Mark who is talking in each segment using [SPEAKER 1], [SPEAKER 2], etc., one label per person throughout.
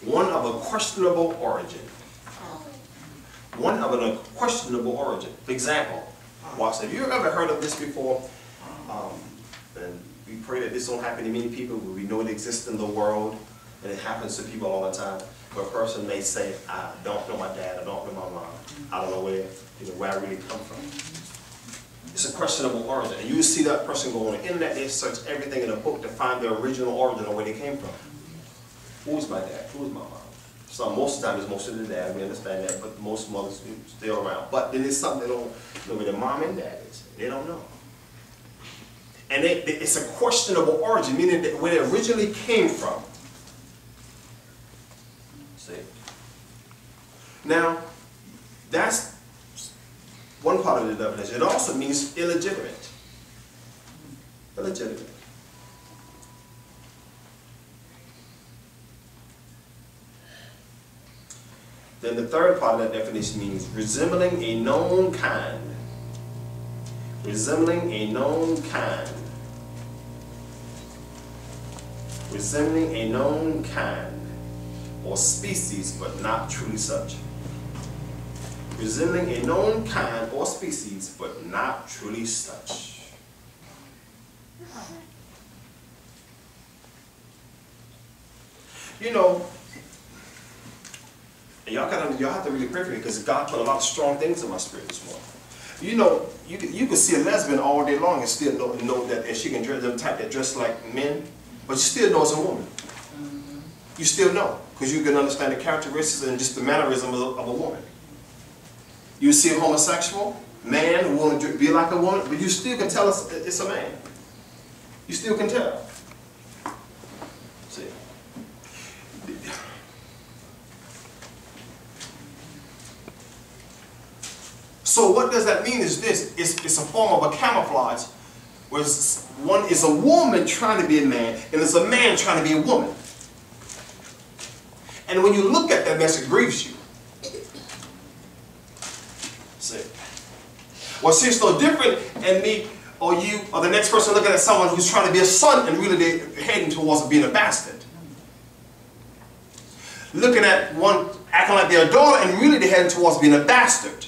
[SPEAKER 1] one of a questionable origin. One of an unquestionable origin. For example, watch, have you ever heard of this before? And we pray that this don't happen to many people, but we know it exists in the world, and it happens to people all the time. Where a person may say, I don't know my dad, I don't know my mom, I don't know where I really come from. It's a questionable origin. And you see that person go on the internet, they search everything in a book to find the original origin of where they came from. Who's my dad? Who's my mom? So most of the time it's most of the dad, we understand that, but most mothers are still around. But then it's something they don't know where the mom and dad is. They don't know. And it's a questionable origin, meaning that where it originally came from. See? Now, that's one part of the definition. It also means illegitimate. Illegitimate. Then the third part of that definition means resembling a known kind. Resembling a known kind. Resembling a known kind or species, but not truly such. Resembling a known kind or species, but not truly such. You know, and y'all have to really pray for me because God put a lot of strong things in my spirit this morning. You know, you can see a lesbian all day long and still know that, and she can dress them type that dress like men, but you still know it's a woman. You still know because you can understand the characteristics and just the mannerism of a woman. You see a homosexual man who wants to be like a woman, but you still can tell it's a man. You still can tell. See. So what does that mean is this, it's a form of a camouflage, where one is a woman trying to be a man, and it's a man trying to be a woman. And when you look at that mess, it grieves you. See? Well, see, it's no different in me or you or the next person looking at someone who's trying to be a son and really they're heading towards being a bastard. Looking at one acting like they're a daughter and really they're heading towards being a bastard.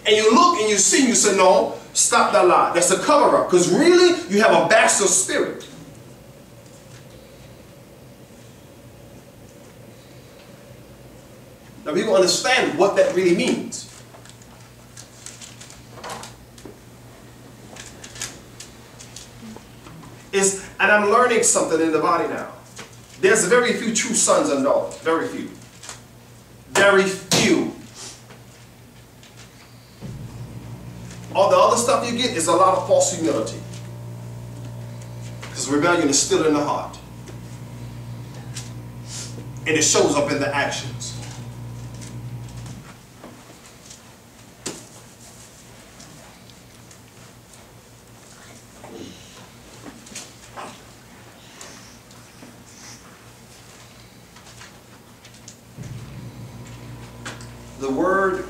[SPEAKER 1] And you look and you see and you say, no, stop that lie. That's a cover-up. Because really, you have a bastard spirit. Now people understand what that really means. And I'm learning something in the body now. There's very few true sons and daughters. Very few. Very few. All the other stuff you get is a lot of false humility. Because rebellion is still in the heart. And it shows up in the actions.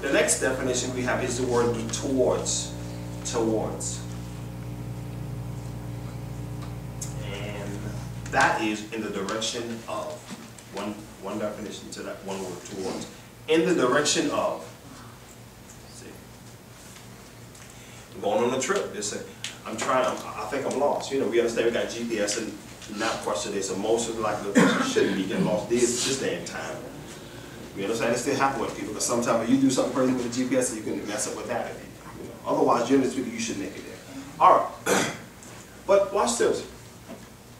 [SPEAKER 1] The next definition we have is the word towards. Towards. And that is in the direction of. One definition to that one word, towards. In the direction of. See. I'm going on a trip. They say, I think I'm lost. You know, we understand we got GPS and not question this. So most of the likely the person shouldn't be getting lost this day and time. You understand? It still happens with people because sometimes when you do something crazy with the GPS, you can mess up with that. You know? Otherwise, generally speaking, you should make it there. All right. But watch this.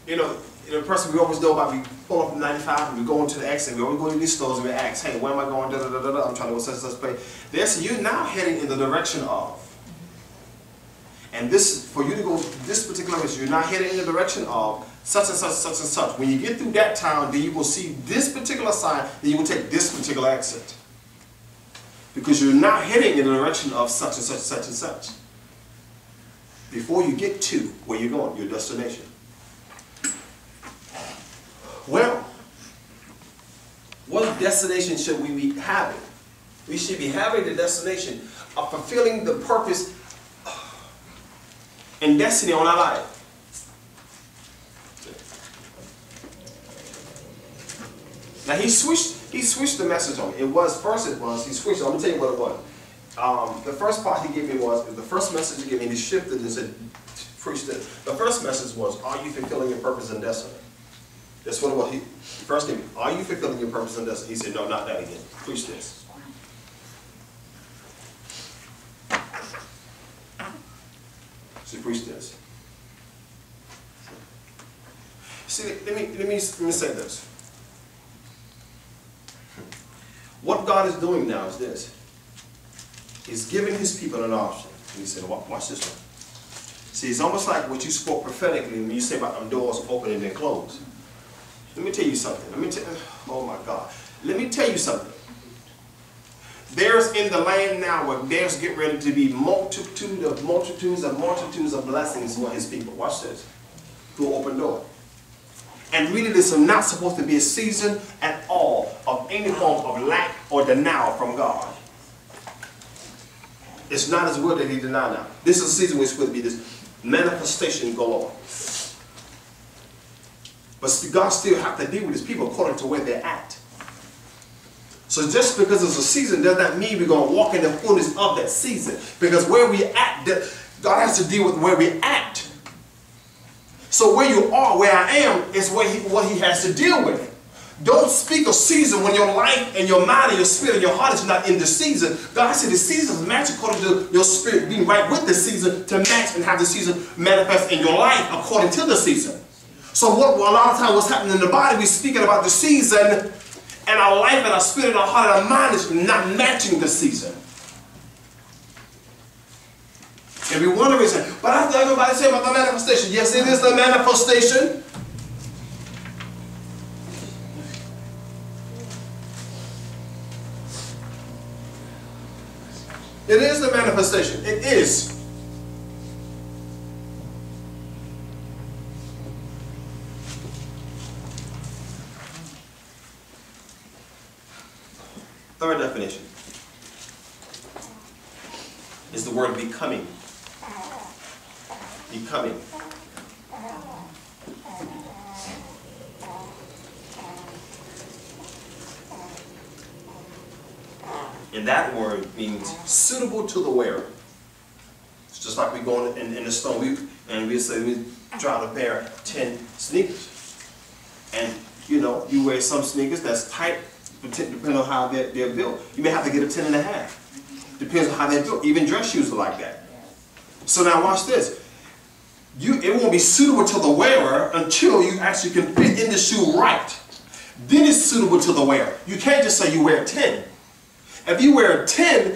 [SPEAKER 1] You know, the person we always know about, we pull up from 95 and we go into the exit, we always go to these stores and we ask, hey, where am I going? Da, da, da, da, da. I'm trying to go such and such place. This, you're now heading in the direction of. And this, for you to go this particular place, you're not heading in the direction of such and such, such and such. When you get through that town, then you will see this particular sign, then you will take this particular exit. Because you're not heading in the direction of such and such, such and such. Before you get to where you're going, your destination. Well, what destination should we be having? We should be having the destination of fulfilling the purpose and destiny on our life. Now he switched the message on me. He switched. Let me tell you what it was. The first part he gave me was, the first message he gave me, he shifted and said, preach this. The first message was, are you fulfilling your purpose and destiny? That's what it was. He first gave me, are you fulfilling your purpose and destiny? He said, no, not that again. Preach this. So preach this. See, let me say this. What God is doing now is this. He's giving his people an option. And he said, watch this one. See, it's almost like what you spoke prophetically when you say about them doors open and then close. Let me tell you something. Oh my God. Let me tell you something. There's in the land now where there's getting ready to be multitudes of blessings for his people. Watch this. Through an open door. And really this is not supposed to be a season at all of any form of lack or denial from God. It's not his will that he deny now. This is a season where it's supposed to be this manifestation galore. But God still has to deal with his people according to where they're at. So just because it's a season does not mean we're going to walk in the fullness of that season. Because where we at, God has to deal with where we're at. So where you are, where I am, is what he has to deal with. Don't speak a season when your life and your mind and your spirit and your heart is not in the season. God said the seasons match according to your spirit being right with the season to match and have the season manifest in your life according to the season. So a lot of times what's happening in the body, we're speaking about the season and our life and our spirit and our heart and our mind is not matching the season. And we wonder, but I thought everybody say about the manifestation. Yes, it is the manifestation. It is the manifestation. It is. Third definition is the word becoming. Becoming. And that word means suitable to the wearer. It's just like we go in the store and we say we try to pair 10 sneakers. And you know, you wear some sneakers that's tight, depending on how they're built. You may have to get a 10 and a half. Depends on how they're built. Even dress shoes are like that. So now watch this. It won't be suitable to the wearer until you actually can fit in the shoe right. Then it's suitable to the wearer. You can't just say you wear a 10. If you wear a 10,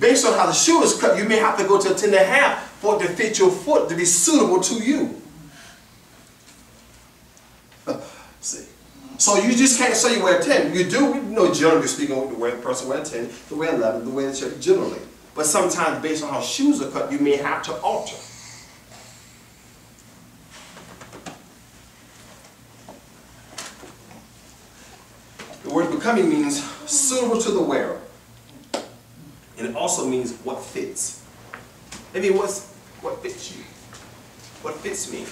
[SPEAKER 1] based on how the shoe is cut, you may have to go to a 10 and a half for it to fit your foot to be suitable to you. See. So you just can't say you wear a 10. You do, generally speaking, the way a person wears a 10, the way 11, the way the shirt generally. But sometimes based on how shoes are cut, you may have to alter. The word becoming means suitable to the wearer. And it also means what fits. I mean, what fits you? What fits me?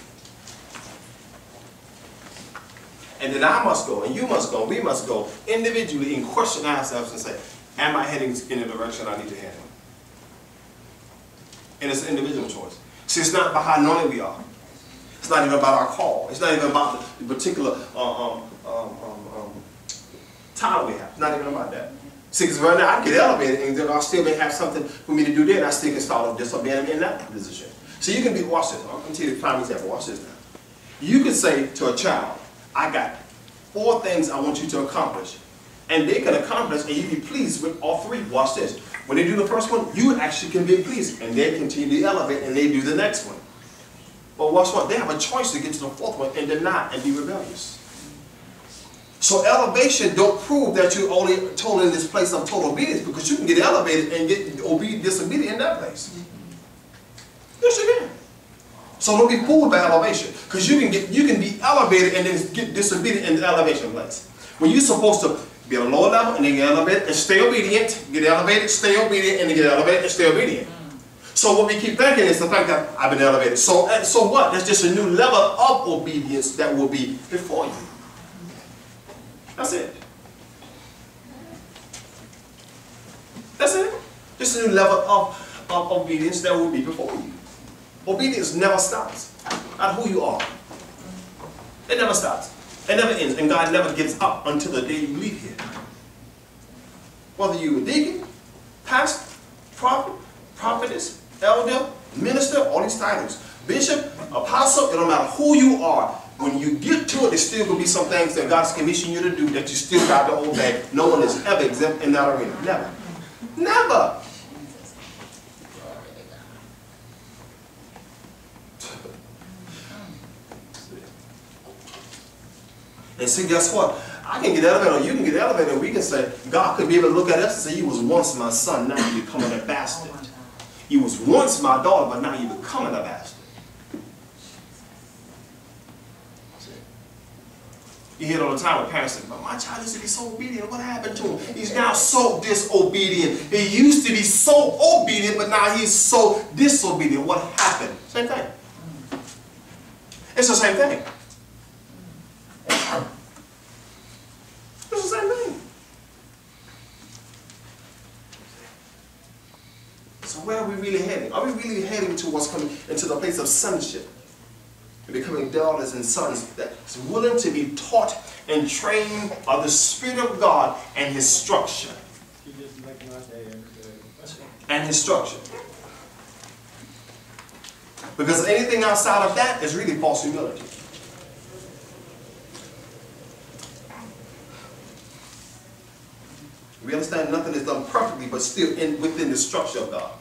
[SPEAKER 1] And then I must go, and you must go, we must go individually and question ourselves and say, am I heading in the direction I need to head in? And it's an individual choice. See, it's not about how anointed we are. It's not even about our call. It's not even about the particular title we have. It's not even about that. See, because right now I get elevated and then I still may have something for me to do there and I still can start disobeying in that position. So you can be, watch this. I'm going to tell you a prime example. Watch this now. You could say to a child, I got 4 things I want you to accomplish. And they can accomplish and you be pleased with all 3. Watch this. When they do the first one, you actually can be pleased. And they continue to elevate and they do the next one. But watch what? They have a choice to get to the 4th one and deny and be rebellious. So elevation don't prove that you're only totally in this place of total obedience, because you can get elevated and get disobedient in that place. Yes, you can. So don't be fooled by elevation, because you can be elevated and then get disobedient in the elevation place. When you're supposed to be at a lower level and then get elevated and stay obedient, get elevated, stay obedient, and then get elevated and stay obedient. So what we keep thinking is the fact that I've been elevated. So what? That's just a new level of obedience that will be before you. That's it. That's it. This is a new level of obedience that will be before you. Obedience never stops at who you are. It never stops. It never ends. And God never gives up until the day you leave here. Whether you're a deacon, pastor, prophet, prophetess, elder, minister, all these titles, bishop, apostle, it don't matter who you are. When you get to it, there's still going to be some things that God's commissioned you to do that you still got to obey. No one is ever exempt in that arena. Never. Never. And see, guess what? I can get elevated, or you can get elevated, and we can say, God could be able to look at us and say, you was once my son, now you becoming a bastard. You was once my daughter, but now you becoming a bastard. You hear it all the time with parents say, but my child used to be so obedient. What happened to him? He's now so disobedient. He used to be so obedient, but now he's so disobedient. What happened? Same thing. It's the same thing. It's the same thing. So where are we really heading? Are we really heading towards coming into the place of sonship? And becoming daughters and sons that's willing to be taught and trained of the Spirit of God and His structure. And His structure. Because anything outside of that is really false humility. We understand nothing is done perfectly, but still within the structure of God.